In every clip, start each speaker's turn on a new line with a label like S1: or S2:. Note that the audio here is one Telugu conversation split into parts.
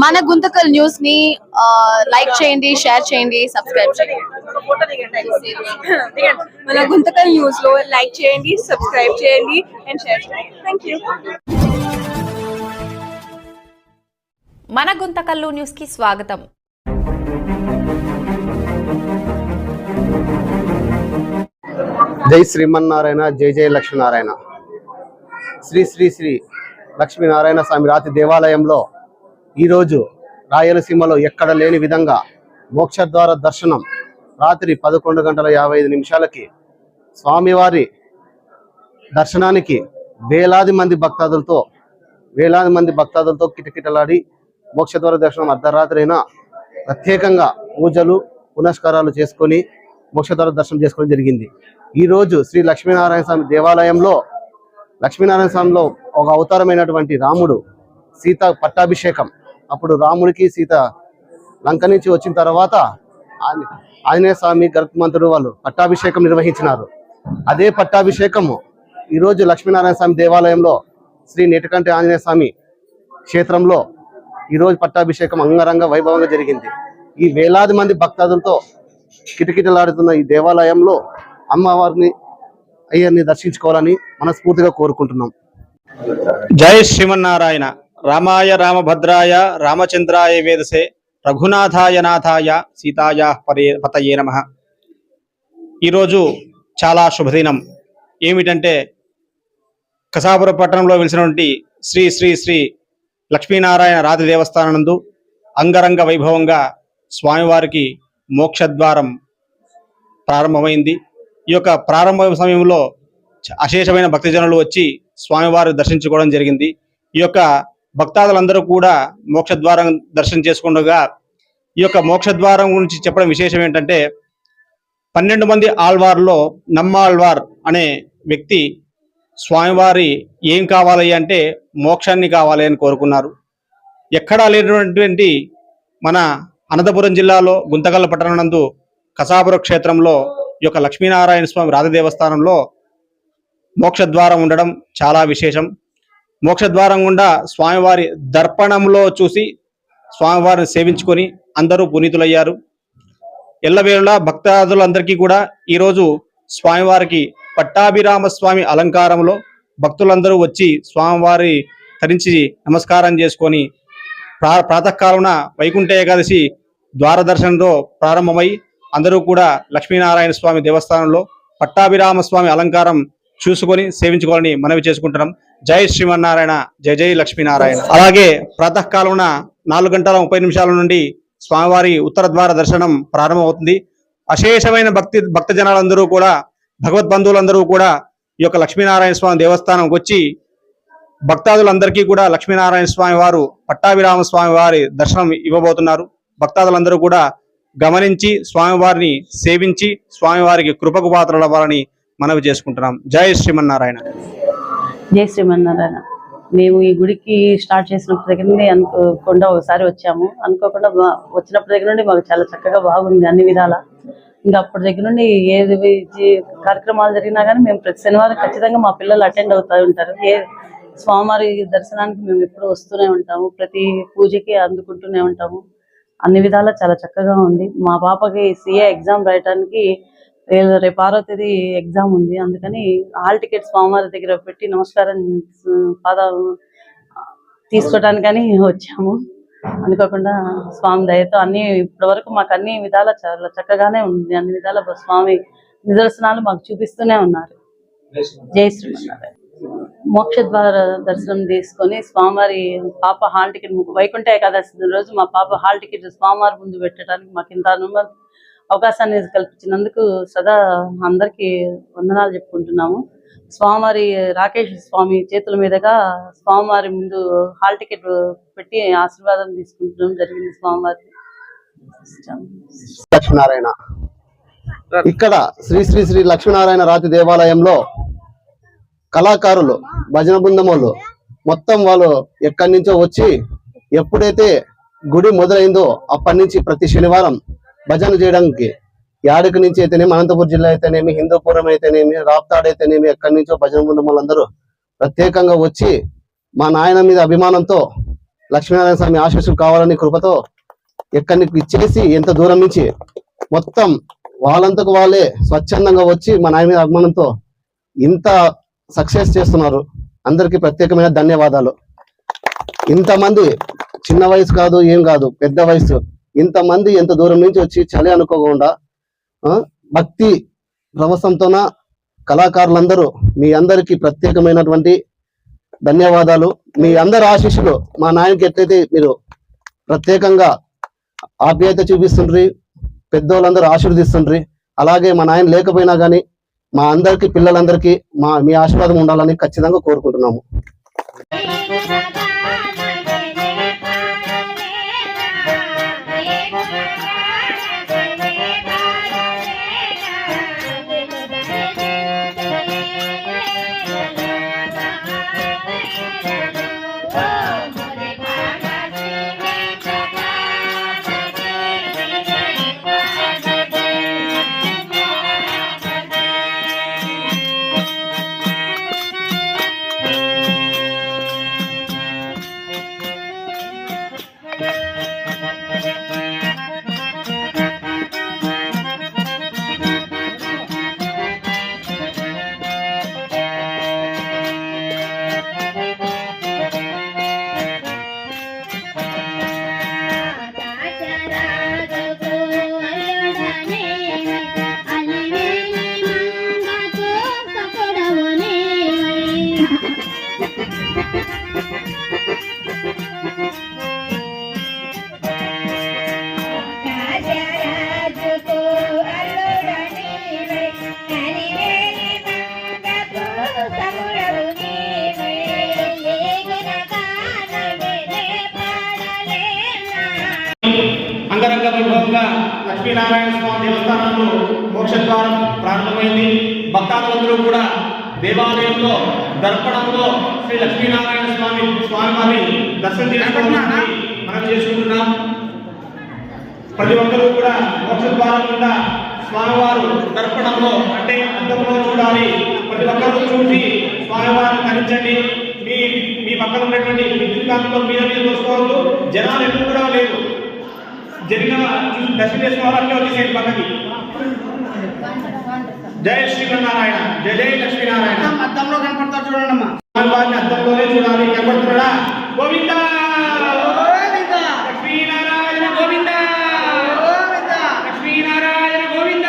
S1: మన గుంతకల్ న్యూస్ ని లైక్ చేయండి, షేర్ చేయండి, సబ్స్క్రైబ్ చేయండి.
S2: మన గుంతకల్ న్యూస్ లో లైక్ చేయండి, సబ్స్క్రైబ్ చేయండి అండ్ షేర్ చేయండి. థాంక్యూ.
S3: మన గుంతకల్లు న్యూస్ కి స్వాగతం.
S4: జై శ్రీమన్నారాయణ, జై జై లక్ష్మీనారాయణ. శ్రీ శ్రీ శ్రీ లక్ష్మీనారాయణ స్వామి రాతి దేవాలయంలో ఈరోజు రాయలసీమలో ఎక్కడ లేని విధంగా మోక్షద్వార దర్శనం రాత్రి 11:55 స్వామివారి దర్శనానికి వేలాది మంది భక్తాదులతో కిటకిటలాడి మోక్షద్వార దర్శనం అర్ధరాత్రి అయినా ప్రత్యేకంగా పూజలు పునస్కారాలు చేసుకొని మోక్షద్వార దర్శనం చేసుకోవడం జరిగింది. ఈరోజు శ్రీ లక్ష్మీనారాయణ స్వామి దేవాలయంలో ఒక అవతారమైనటువంటి రాముడు సీత పట్టాభిషేకం. అప్పుడు రాముడికి సీత లంక నుంచి వచ్చిన తర్వాత ఆంజనేయ స్వామి గరుత్మంతుడు వాళ్ళు పట్టాభిషేకం నిర్వహించినారు. అదే పట్టాభిషేకము ఈరోజు లక్ష్మీనారాయణ స్వామి దేవాలయంలో శ్రీ నీటకంఠ ఆంజనేయ స్వామి క్షేత్రంలో ఈరోజు పట్టాభిషేకం అంగరంగ వైభవంగా జరిగింది. ఈ వేలాది మంది భక్తాదులతో కిటకిటలాడుతున్న ఈ దేవాలయంలో అమ్మవారిని అయ్యర్ని దర్శించుకోవాలని మనస్ఫూర్తిగా కోరుకుంటున్నాం.
S5: జై శ్రీమన్నారాయణ. రామాయ రామభద్రాయ రామచంద్రాయ వేదసే రఘునాథాయ నాథాయ సీతాయ పతయే నమః. ఈరోజు చాలా శుభదినం. ఏమిటంటే కసాపురం పట్టణంలో వెలిసినటువంటి శ్రీ శ్రీ శ్రీ లక్ష్మీనారాయణ రాతి దేవస్థానం నందు అంగరంగ వైభవంగా స్వామివారికి మోక్షద్వారం ప్రారంభమైంది. ఈ యొక్క ప్రారంభ సమయంలో అశేషమైన భక్తజనులు వచ్చి స్వామివారి దర్శించుకోవడం జరిగింది. ఈ యొక్క భక్తాదులందరూ కూడా మోక్షద్వారం దర్శనం చేసుకుండగా ఈ యొక్క మోక్షద్వారం గురించి చెప్పడం విశేషం ఏంటంటే 12 మంది ఆళ్వార్లో నమ్మాళ్వార్ అనే వ్యక్తి స్వామివారి ఏం కావాలి అంటే మోక్షాన్ని కావాలి అని కోరుకున్నారు. ఎక్కడా లేనటువంటి మన అనంతపురం జిల్లాలో గుంతకల్ పట్టణం నందు కసాపుర క్షేత్రంలో ఈ యొక్క లక్ష్మీనారాయణ స్వామి రాతి దేవస్థానంలో మోక్షద్వారం ఉండడం చాలా విశేషం. మోక్షద్వారం గుండా స్వామివారి దర్పణంలో చూసి స్వామివారిని సేవించుకొని అందరూ పునీతులయ్యారు. ఎల్లవేళలా భక్తాదులందరికీ కూడా ఈరోజు స్వామివారికి పట్టాభిరామ స్వామి అలంకారంలో భక్తులందరూ వచ్చి స్వామివారి ధరించి నమస్కారం చేసుకొని ప్రాతకాలమున వైకుంఠ ఏకాదశి ద్వార దర్శనంలో ప్రారంభమై అందరూ కూడా లక్ష్మీనారాయణ స్వామి దేవస్థానంలో పట్టాభిరామ స్వామి అలంకారం చూసుకొని సేవించుకోవాలని మనవి చేసుకుంటున్నాం. జై శ్రీమన్నారాయణ, జై జై లక్ష్మీనారాయణ. అలాగే ప్రాతకాలమున 4:30 నుండి స్వామివారి ఉత్తర ద్వార దర్శనం ప్రారంభమవుతుంది. అశేషమైన భక్తజనాలందరూ కూడా భగవద్బంధువులందరూ కూడా ఈ యొక్క లక్ష్మీనారాయణ స్వామి దేవస్థానంకి వచ్చి భక్తాదులందరికీ కూడా లక్ష్మీనారాయణ స్వామి వారు పట్టాభిరామ స్వామి వారి దర్శనం ఇవ్వబోతున్నారు. భక్తాదులందరూ కూడా గమనించి స్వామివారిని సేవించి స్వామివారికి కృపకు పాత్రలవ్వాలని మనవి చేసుకుంటున్నాం. జై శ్రీమన్నారాయణ.
S6: జై శ్రీమన్నారాయణ. మేము ఈ గుడికి స్టార్ట్ చేసినప్పటి దగ్గర నుండి అనుకోకుండా ఒకసారి వచ్చాము. అనుకోకుండా వచ్చినప్పటి దగ్గర నుండి మాకు చాలా చక్కగా బాగుంది అన్ని విధాల. ఇంకా అప్పటి దగ్గర నుండి ఏది కార్యక్రమాలు జరిగినా కానీ మేము ప్రతి శనివారం ఖచ్చితంగా మా పిల్లలు అటెండ్ అవుతూ ఉంటారు. స్వామివారి దర్శనానికి మేము ఎప్పుడు వస్తూనే ఉంటాము. ప్రతి పూజకి అందుకుంటూనే ఉంటాము. అన్ని విధాలా చాలా చక్కగా ఉంది. మా పాపకి CA ఎగ్జామ్ రాయటానికి రేపు 6వ తేదీ ఎగ్జామ్ ఉంది. అందుకని హాల్ టికెట్ స్వామివారి దగ్గర పెట్టి నమస్కారం తీసుకోవటానికని వచ్చాము. అనుకోకుండా స్వామి దయతో అన్ని ఇప్పటి వరకు మాకు అన్ని విధాలా చాలా చక్కగానే ఉంది. అన్ని విధాల స్వామి నిదర్శనాలు మాకు చూపిస్తూనే ఉన్నారు. జై శ్రీమన్నారాయణ. మోక్షద్వార దర్శనం తీసుకొని స్వామివారి పాప హాల్ టికెట్ వైకుంఠ ఏకాదశి రోజు మా పాప హాల్ టికెట్ స్వామివారి ముందు పెట్టడానికి మాకు ఇంత అవకాశాన్ని కల్పించినందుకు సదా అందరికీ వందనాలు చెప్పుకుంటున్నాము. స్వామివారి రాకేష్ స్వామి చేతుల మీదుగా స్వామివారి ముందు హాల్ టికెట్ పెట్టి ఆశీర్వాదం తీసుకుంటడం జరిగింది. స్వామివారి
S4: లక్ష్మీనారాయణ. ఇక్కడ శ్రీ శ్రీ శ్రీ లక్ష్మీనారాయణ రాతి దేవాలయంలో కళాకారులు భజన బృందములు మొత్తం వాళ్ళు ఎక్కడి నుంచో వచ్చి ఎప్పుడైతే గుడి మొదలైందో అప్పటి నుంచి ప్రతి శనివారం భజన చేయడానికి యాడికి నుంచి అయితేనేమి, అనంతపురం జిల్లా అయితేనేమి, హిందూపురం అయితేనేమి, రాప్తాడ్ అయితేనేమి, ఎక్కడి నుంచో భజన బృందములందరూ ప్రత్యేకంగా వచ్చి మా నాయన మీద అభిమానంతో లక్ష్మీనారాయణ స్వామి ఆశీస్సులు కావాలని కృపతో ఎక్కడికి ఇచ్చేసి ఎంత దూరం నుంచి మొత్తం వాళ్ళంతకు వాళ్ళే స్వచ్ఛందంగా వచ్చి మా నాయన మీద అభిమానంతో ఇంత సక్సెస్ చేస్తున్నారు. అందరికీ ప్రత్యేకమైన ధన్యవాదాలు. ఇంతమంది చిన్న వయసు కాదు, ఏం కాదు, పెద్ద వయసు, ఇంతమంది ఎంత దూరం నుంచి వచ్చి చలి అనుకోకుండా భక్తి ప్రవసంతోన కళాకారులందరూ మీ అందరికీ ప్రత్యేకమైనటువంటి ధన్యవాదాలు. మీ అందరి ఆశీస్సులు మా నాయనకి ఎట్లయితే మీరు ప్రత్యేకంగా ఆప్యాయత చూపిస్తుండ్రి, పెద్దోళ్ళందరూ ఆశీర్వదిస్తుండ్రి, అలాగే మా నాయన లేకపోయినా కానీ మా అందరికి పిల్లలందరికీ మీ ఆశీర్వాదం ఉండాలని ఖచ్చితంగా కోరుకుంటున్నాము.
S5: అంగరంగ వైభవంగా లక్ష్మీనారాయణ స్వామి దేవస్థానంలో మోక్షద్వారం ప్రారంభమైంది. భక్తాదులందరూ కూడా దేవాలయంలో దర్పణంలో శ్రీ లక్ష్మీనారాయణ స్వామివారిని దర్శనం చేసుకోవడానికి మనం చేసుకుంటున్నాం. ప్రతి ఒక్కరూ కూడా మోక్షద్వారం కింద స్వామివారు దర్పణంలో అంటే అద్దంలో చూడాలి. ప్రతి ఒక్కరూ చూసి స్వామివారిని ధరించండి. మీ పక్కన ఉన్నటువంటి విద్యుత్ కాంతిలో మీద చూసుకోవద్దు. జనాలు ఎప్పుడు కూడా లేదు. జరిగిన దర్శనం చేసుకోవాలంటే వచ్చేసేది పక్కకి. జై శ్రీమన్నారాయణ, జయ జయ లక్ష్మీనారాయణ. అద్దంలో కనపడతా చూడండి. స్వామివారిని అద్దంలోనే చూడాలి. కనపడుతున్నాడా? గోవింద లక్ష్మీనారాయణ గోవింద, లక్ష్మీనారాయణ గోవింద,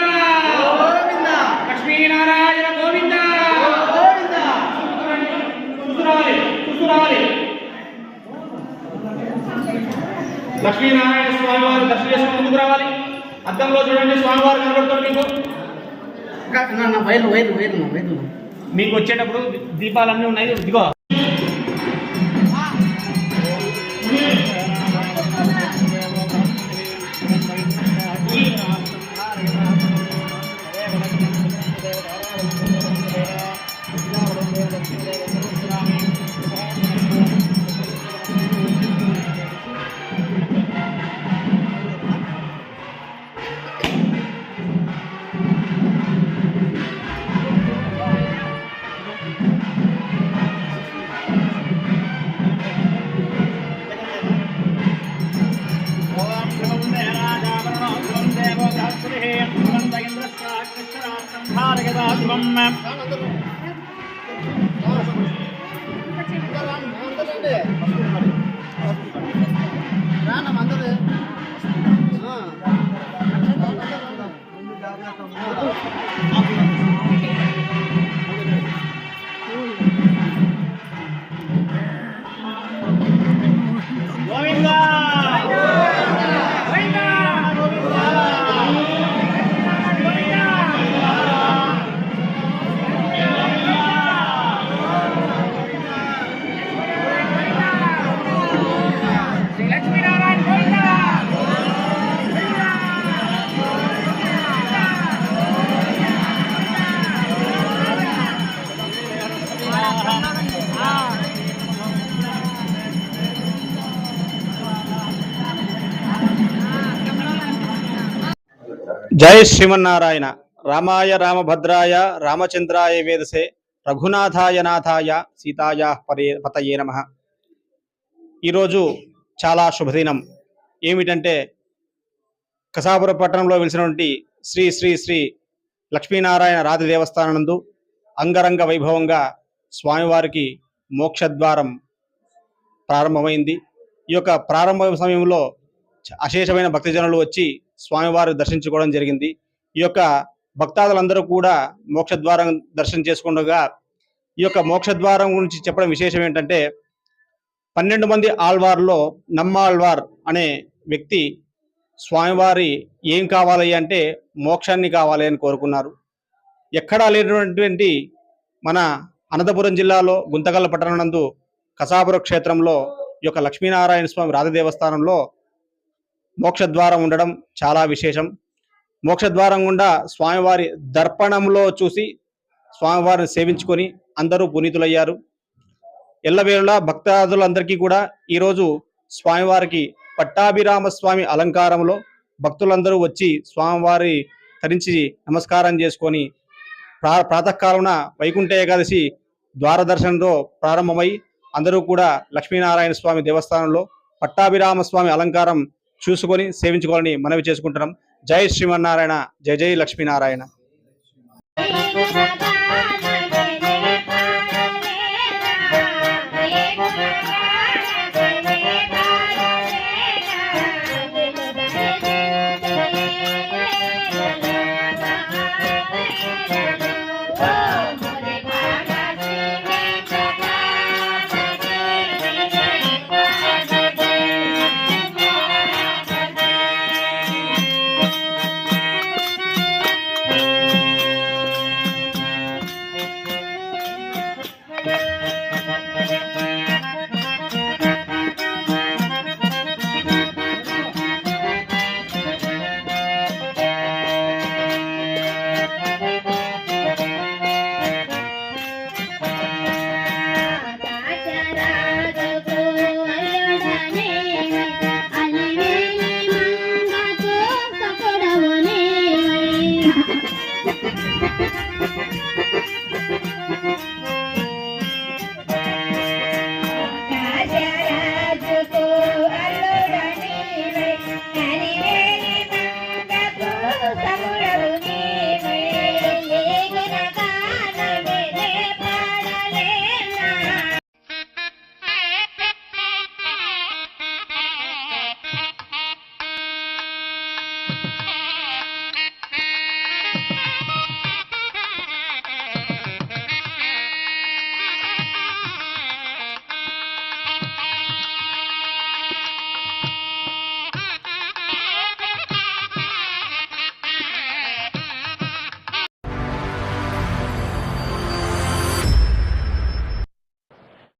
S5: లక్ష్మీనారాయణ గోవింద. చూసురావాలి. లక్ష్మీనారాయణ స్వామి వారు దర్శనం చేసుకుని ముందుకు రావాలి. అద్దంలో చూడండి, స్వామివారు కనబడుతుంది మీకు. మీకు వచ్చేటప్పుడు దీపాలన్నీ ఉన్నాయి. ఇదిగో జై శ్రీమన్నారాయణ. రామాయ రామభద్రాయ రామచంద్రాయ వేదసే రఘునాథాయ నాథాయ సీతాయా పతయే నమః. ఈరోజు చాలా శుభదినం. ఏమిటంటే కసాపురం పట్టణంలో వెలిసినటువంటి శ్రీ శ్రీ శ్రీ లక్ష్మీనారాయణ రాతి దేవస్థానం నందు అంగరంగ వైభవంగా స్వామివారికి మోక్షద్వారం ప్రారంభమైంది. ఈ యొక్క ప్రారంభ సమయంలో అశేషమైన భక్తజనులు వచ్చి స్వామివారి దర్శించుకోవడం జరిగింది. ఈ యొక్క భక్తాదులందరూ కూడా మోక్షద్వారం దర్శనం చేసుకుండగా ఈ యొక్క మోక్షద్వారం గురించి చెప్పడం విశేషం ఏంటంటే 12 మంది ఆళ్వార్లో నమ్మాళ్వార్ అనే వ్యక్తి స్వామివారి ఏం కావాలి అంటే మోక్షాన్ని కావాలి అని కోరుకున్నారు. ఎక్కడా లేనటువంటి మన అనంతపురం జిల్లాలో గుంతకల్ పట్టణం నందు కసాపురం క్షేత్రంలో ఈ యొక్క లక్ష్మీనారాయణ స్వామి రాధ దేవస్థానంలో మోక్షద్వారం ఉండడం చాలా విశేషం. మోక్షద్వారం గుండా స్వామివారి దర్పణంలో చూసి స్వామివారిని సేవించుకొని అందరూ పునీతులయ్యారు. ఎల్లవేళలా భక్తాదులందరికీ కూడా ఈరోజు స్వామివారికి పట్టాభిరామ స్వామి అలంకారంలో భక్తులందరూ వచ్చి స్వామివారి ధరించి నమస్కారం చేసుకొని ప్రాతకాలమున వైకుంఠ ఏకాదశి ద్వార దర్శనంలో ప్రారంభమై అందరూ కూడా లక్ష్మీనారాయణ స్వామి దేవస్థానంలో పట్టాభిరామ స్వామి అలంకారం చూసుకొని సేవించుకోవాలని మనవి చేసుకుంటున్నాం. జై శ్రీమన్నారాయణ, జై జై లక్ష్మీనారాయణ.